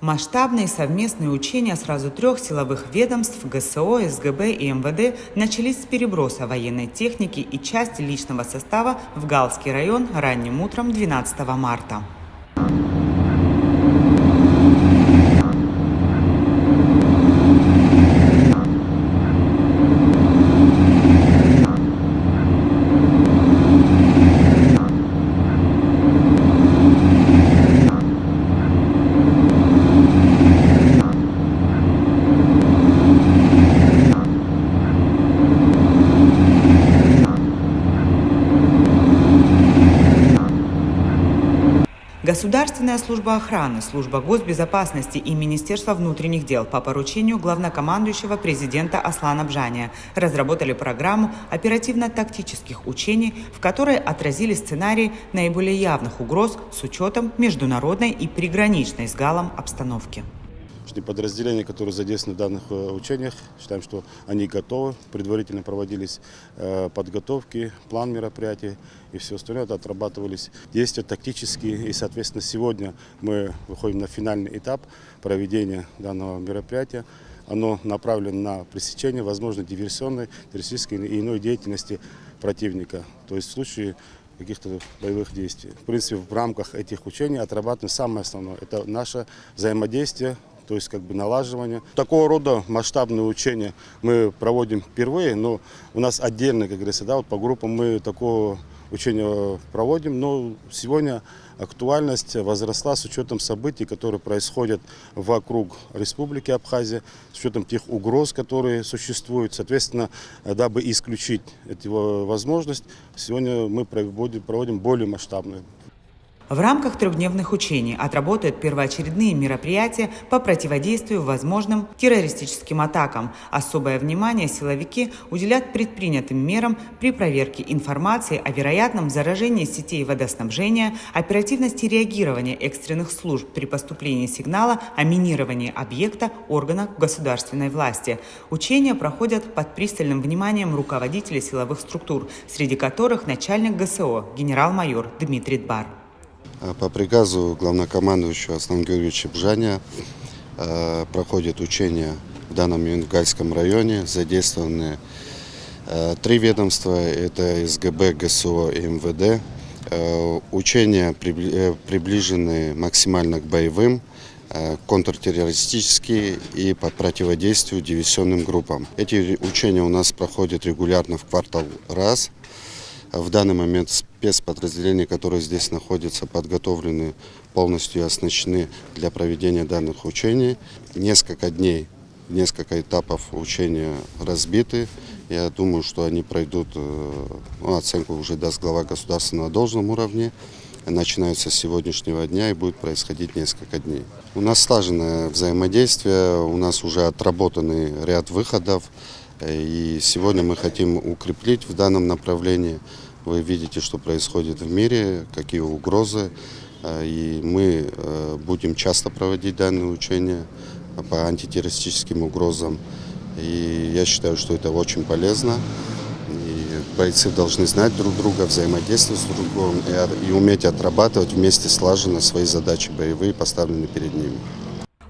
Масштабные совместные учения сразу 3 силовых ведомств ГСО, СГБ и МВД начались с переброса военной техники и части личного состава в Галский район ранним утром 12 марта. Государственная служба охраны, служба госбезопасности и Министерство внутренних дел по поручению главнокомандующего президента Аслана Бжания разработали программу оперативно-тактических учений, в которой отразили сценарии наиболее явных угроз с учетом международной и приграничной с Галом обстановки. Подразделения, которые задействованы в данных учениях, считаем, что они готовы. Предварительно проводились подготовки, план мероприятий и все остальное. Это отрабатывались действия тактические. И, соответственно, сегодня мы выходим на финальный этап проведения данного мероприятия. Оно направлено на пресечение возможной диверсионной, террористической и иной деятельности противника. То есть в случае каких-то боевых действий. В принципе, в рамках этих учений отрабатываем самое основное. Это наше взаимодействие, то есть налаживание. Такого рода масштабные учения мы проводим впервые, но у нас отдельно, как говорится, по группам мы такого учения проводим. Но сегодня актуальность возросла с учетом событий, которые происходят вокруг Республики Абхазия, с учетом тех угроз, которые существуют. Соответственно, дабы исключить эту возможность, сегодня мы проводим более масштабные. В рамках 3-дневных учений отработают первоочередные мероприятия по противодействию возможным террористическим атакам. Особое внимание силовики уделят предпринятым мерам при проверке информации о вероятном заражении сетей водоснабжения, оперативности реагирования экстренных служб при поступлении сигнала о минировании объекта органов государственной власти. Учения проходят под пристальным вниманием руководителей силовых структур, среди которых начальник ГСО генерал-майор Дмитрий Дбар. По приказу главнокомандующего Аслана Георгиевича Бжания проходят учения в данном Гальском районе. Задействованы 3 ведомства, это СГБ, ГСО и МВД. Учения приближены максимально к боевым, контртеррористические и по противодействию диверсионным группам. Эти учения у нас проходят регулярно в квартал раз. В данный момент спецподразделения, которые здесь находятся, подготовлены, полностью оснащены для проведения данных учений. Несколько дней, несколько этапов учения разбиты. Я думаю, что они пройдут, оценку уже даст глава государства на должном уровне. Начинаются с сегодняшнего дня и будет происходить несколько дней. У нас слаженное взаимодействие, у нас уже отработанный ряд выходов. И сегодня мы хотим укреплить в данном направлении. Вы видите, что происходит в мире, какие угрозы. И мы будем часто проводить данные учения по антитеррористическим угрозам. И я считаю, что это очень полезно. И бойцы должны знать друг друга, взаимодействовать с друг другом и уметь отрабатывать вместе слаженно свои задачи боевые, поставленные перед ними.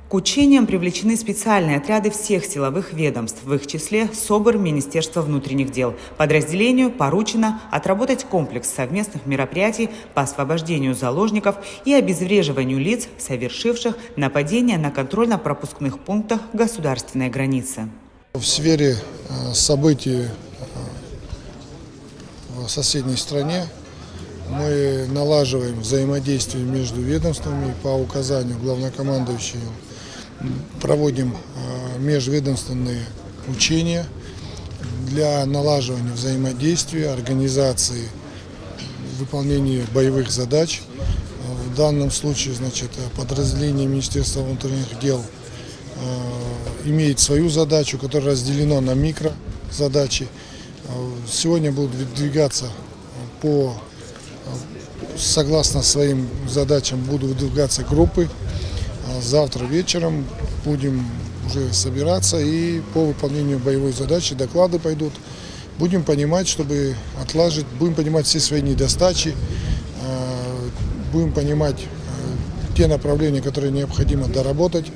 К учениям привлечены специальные отряды всех силовых ведомств, в их числе СОБР Министерства внутренних дел. Подразделению поручено отработать комплекс совместных мероприятий по освобождению заложников и обезвреживанию лиц, совершивших нападения на контрольно-пропускных пунктах государственной границы. В сфере событий в соседней стране мы налаживаем взаимодействие между ведомствами по указанию главнокомандующего. Проводим межведомственные учения для налаживания взаимодействия, организации выполнения боевых задач. В данном случае, подразделение Министерства внутренних дел имеет свою задачу, которая разделена на микрозадачи. Сегодня будут выдвигаться согласно своим задачам будут выдвигаться группы. Завтра вечером будем уже собираться и по выполнению боевой задачи доклады пойдут. Будем понимать, чтобы отлажить, будем понимать все свои недостачи, будем понимать те направления, которые необходимо доработать.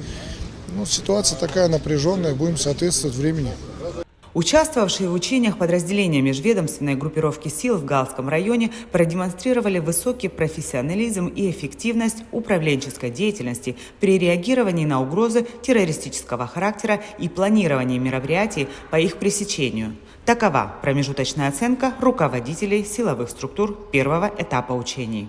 Ну, ситуация такая напряженная, будем соответствовать времени. Участвовавшие в учениях подразделения межведомственной группировки сил в Галском районе продемонстрировали высокий профессионализм и эффективность управленческой деятельности при реагировании на угрозы террористического характера и планировании мероприятий по их пресечению. Такова промежуточная оценка руководителей силовых структур первого этапа учений.